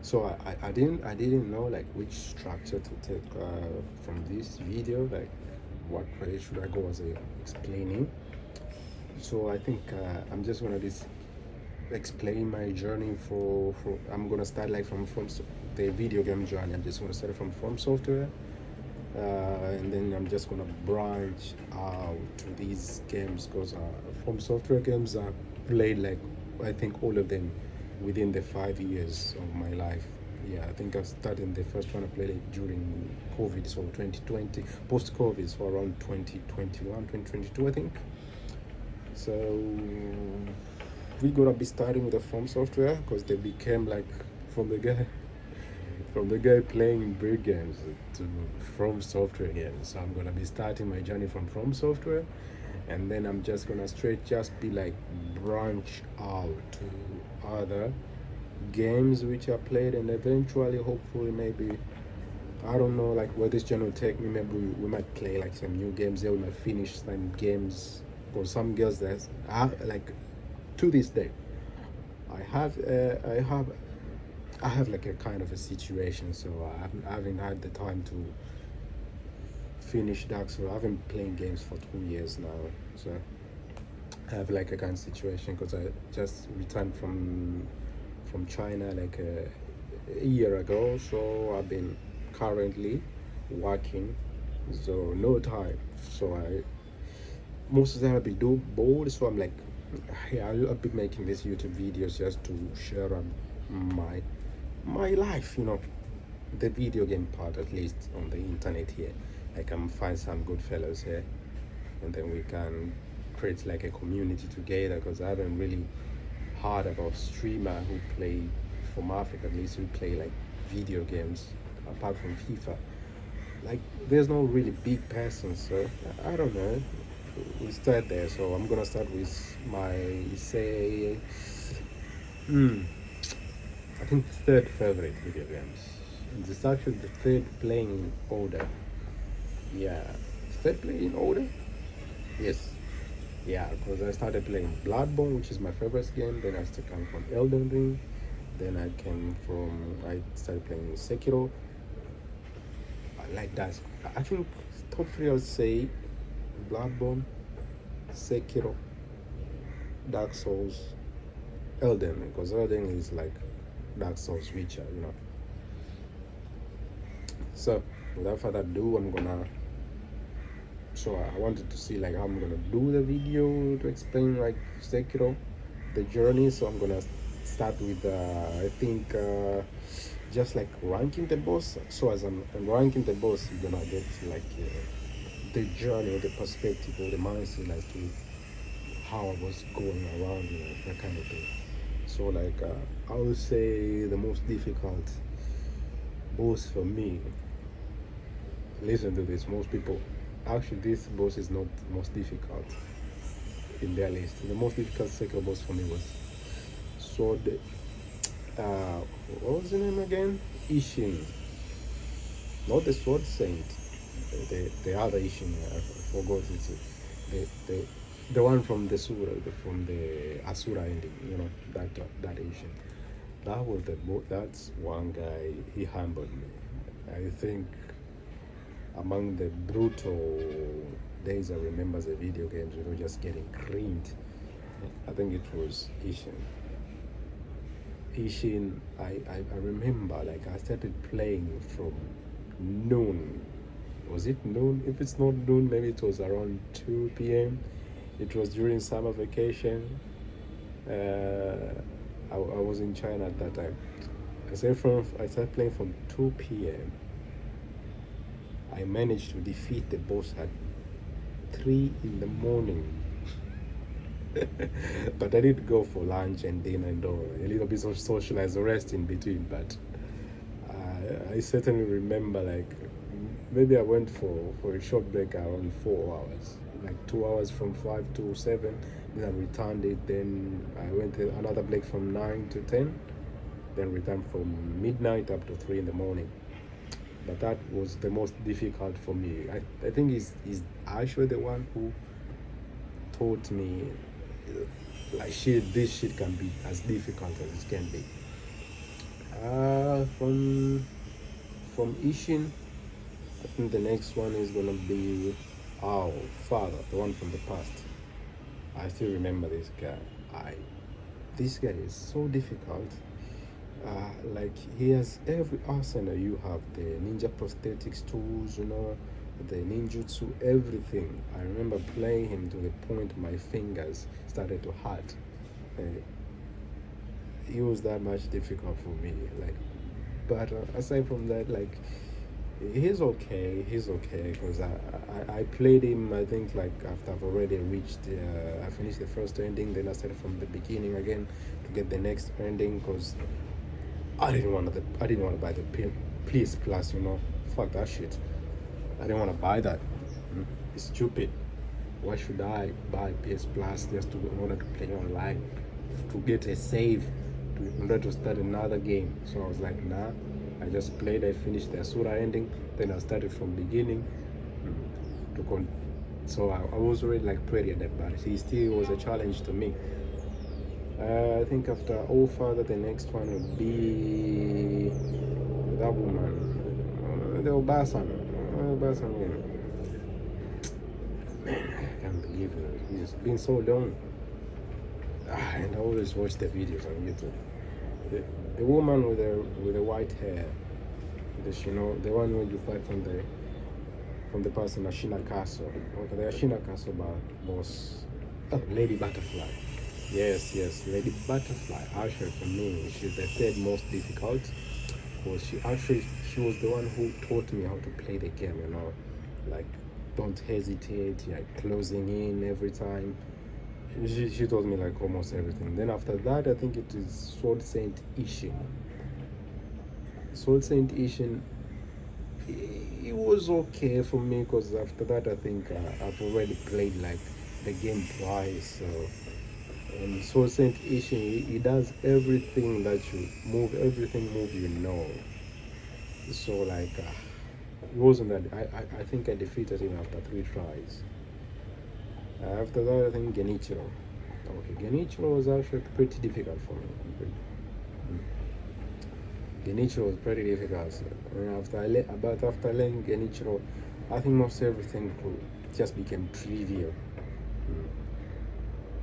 So I didn't know like which structure to take from this video, like what way should I go as a explaining. So I think I'm just gonna explain my journey for I'm gonna start like from the video game journey. I'm just gonna start from software, and then I'm just gonna branch out to these games because from software games I played like I think all of them within the 5 years of my life. Yeah, I think I started the first one I played it during COVID, so 2020, post COVID, so around 2021, 2022, I think. So we gonna be starting with the From software because they became like from the guy from the guy playing big games to From Software games. So I'm gonna be starting my journey from Software, and then I'm just gonna straight just be like branch out to other games which I played, and eventually, hopefully, maybe I don't know like where this channel will take me. Maybe we might play like some new games. There we might finish some games or some girls that are like to this day. I have uh, I have I have like a kind of a situation, so I haven't had the time to finish Dark Souls. I've been playing games for 2 years now, so I have like a kind of situation because I just returned from China like a year ago. So I've been currently working, so no time. So I most of the time I'll be bored. So I'm like, yeah, I'll be making these YouTube videos just to share my my life, the video game part, at least on the internet here. I can find some good fellows here, and then we can create like a community together. Because I haven't really heard about streamer who play from Africa, at least who play like video games apart from FIFA. Like, there's no really big person, so I don't know. We start there, so I'm gonna start with my say. Hmm, I think third favorite video games. It's actually the third playing order. Yeah, third playing order. Yes, yeah, because I started playing Bloodborne, which is my favorite game. Then I started coming from Elden Ring. Then I started playing Sekiro. Like that. I think top three I would say Bloodborne, Sekiro, Dark Souls, Elden Ring, because Elden Ring is like Dark Souls Witcher. So without further ado, so I wanted to see like how I'm gonna do the video to explain like Sekiro, the journey. So I'm gonna start with I think just like ranking the boss. So as I'm ranking the boss, you're gonna get like the journey or the perspective or the mindset as to how I was going around, that kind of thing. So like I would say the most difficult boss for me. Listen to this. Most people actually this boss is not the most difficult in their list. The most difficult second boss for me was Sword. Uh, what was the name again? Ishin, not the Sword Saint. The other Ishin. I forgot it's the one from the Sura, from the Asura ending. That Ishin. That's one guy. He humbled me. I think among the brutal days I remember as a video games, just getting creamed. I think it was Ishin. I remember like I started playing from noon. Was it noon? If it's not noon, maybe it was around 2 p.m. It was during summer vacation. I was in China at that time. I started playing from 2 p.m. I managed to defeat the boss at 3 in the morning. But I did go for lunch and dinner and all, a little bit of socialized rest in between. But I certainly remember like maybe I went for a short break around 4 hours, like 2 hours from 5 to 7. Then I returned it. Then I went to another break from 9 to 10. Then returned from midnight up to 3 in the morning. But that was the most difficult for me. I think is actually the one who taught me like this shit can be as difficult as it can be. from Ishin, I think the next one is gonna be our father, the one from the past. I still remember this guy. This guy is so difficult. Like he has every arsenal you have, the ninja prosthetics tools, the ninjutsu, everything. I remember playing him to the point my fingers started to hurt. He was that much difficult for me. Like, but aside from that, like he's okay. He's okay because I played him. I think like after I've already reached. I finished the first ending, then I started from the beginning again to get the next ending because I didn't want to buy the PS Plus. Fuck that shit. I didn't want to buy that. It's stupid. Why should I buy PS Plus just in order to play online, to get a save, in order to start another game? So I was like, nah. I just played. I finished the Asura ending. Then I started from beginning. So I was already like pretty adept, but he still was a challenge to me. I think after All Father, the next one would be that woman, the Obasan. Man, I can't believe it. It's been so long. And I always watch the videos on YouTube. The woman with the white hair, the one where you fight from the person Ashina Castle. Okay, the Ashina Castle boss, Lady Butterfly. Yes, Lady Butterfly. Actually, for me, she's the third most difficult. Because she was the one who taught me how to play the game. Like don't hesitate, like closing in every time. She taught me like almost everything. Then after that, I think it is Sword Saint Ishin. Sword Saint Ishin, it was okay for me because after that, I think I've already played like the game twice. So, and Sword Saint Ishin, he does everything that everything move. So like, it wasn't that. I think I defeated him after 3 tries. After that, I think Genichiro. Okay, Genichiro was actually pretty difficult for me. Genichiro was pretty difficult. After learning Genichiro, I think most everything just became trivial.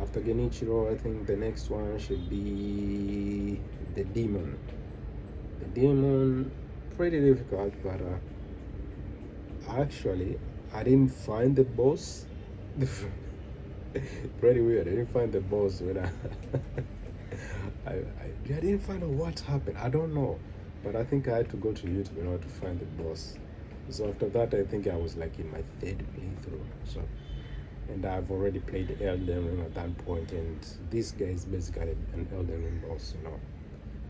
After Genichiro, I think the next one should be the demon. The demon, pretty difficult, but actually, I didn't find the boss. Pretty weird. I didn't find the boss when I didn't find out what happened. I don't know, but I think I had to go to YouTube in order to find the boss. So after that, I think I was like in my 3rd playthrough. So, and I've already played Elden Ring at that point, and this guy is basically an Elden Ring boss,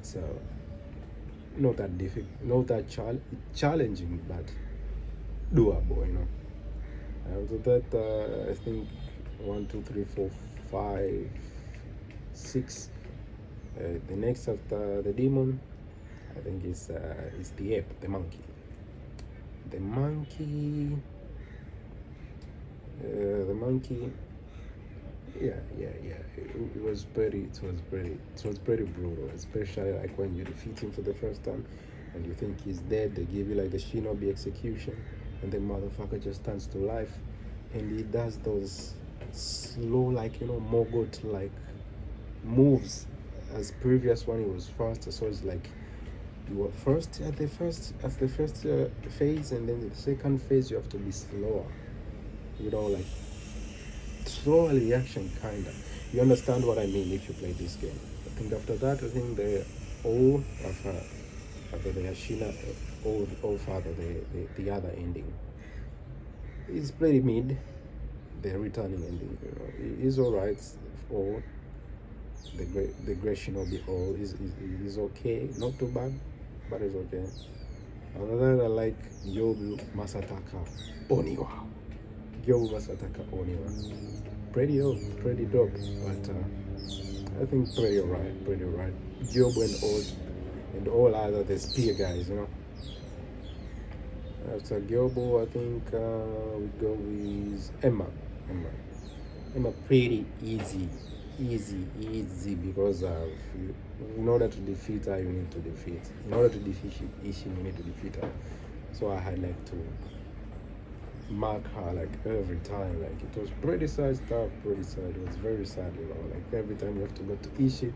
So not that difficult, not that challenging, but doable, After that, I think 1, 2, 3, 4, 5, 6. The next after the demon, I think is the ape, the monkey. The monkey. Yeah. It was pretty brutal, especially like when you defeat him for the first time and you think he's dead. They give you like the shinobi execution, and the motherfucker just turns to life, and he does those slow, like Mogot like moves. As previous one, he was faster, so it's like you were first at the first phase, and then the second phase you have to be slower. Like slower reaction, kinda. You understand what I mean if you play this game. I think after that, I think after the Ashina old father, the other ending is pretty mid. The returning ending, is alright. Or the great shinobi all is okay, not too bad, but it's okay. Another I like Yobu Masataka Oniwa. Pretty dope, but I think pretty alright. Yobu and all other the spear guys, After Gyobo, I think we go with Emma, pretty easy. easy because in order to defeat her, you need to defeat. In order to defeat Ishin, you need to defeat her. So I had like to mark her like every time. Like it was pretty sad stuff, pretty sad. It was very sad, you know. Like every time you have to go to Ishin,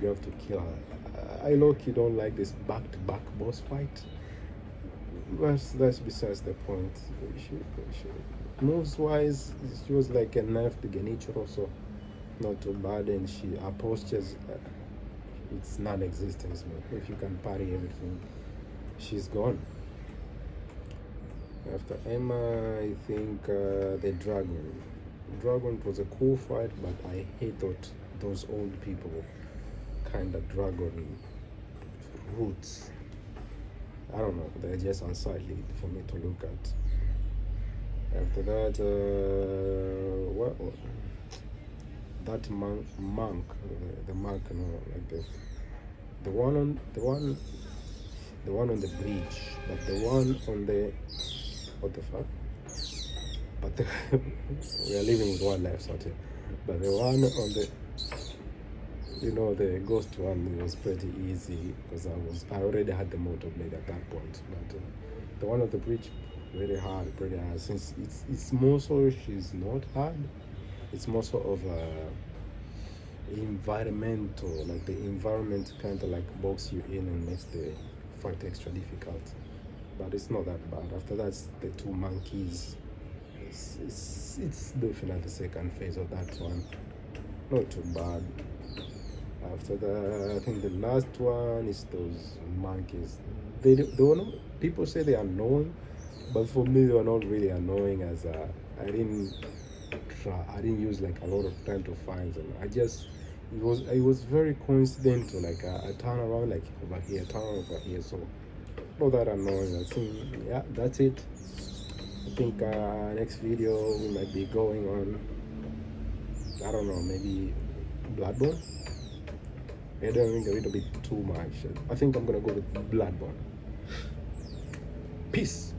you have to kill her. I low-key don't like this back-to-back boss fight. That's besides the point. Moves wise, she was like a knife to Genichiro, so not too bad. And her postures, it's non-existent, man. If you can parry everything, she's gone. After Emma, I think the dragon. Dragon was a cool fight, but I hated those old people kind of dragon roots. I don't know, they're just unsightly for me to look at. After that, that monk, the monk, you know, like the one on the bridge, but the one on the, what the fuck? But we are living with one life, sorry. But the one on the, you know, the ghost one, it was pretty easy because I already had the motor blade at that point. But the one on the bridge, pretty hard. Since it's more so she's not hard. It's more so of environmental, like the environment kind of like box you in and makes the fight extra difficult. But it's not that bad. After that, the two monkeys. It's definitely the second phase of that one. Not too bad. After that, I think the last one is those monkeys. They were not, people say they are annoying, but for me they were not really annoying, as I didn't use like a lot of time to find them. It was very coincidental. Like I turn around like over here, turn around over here, so not that annoying. I think, yeah, that's it. I think next video we might be going on, I don't know, maybe Bloodborne. I don't think a little bit too much. I think I'm gonna go with Bloodborne. Peace.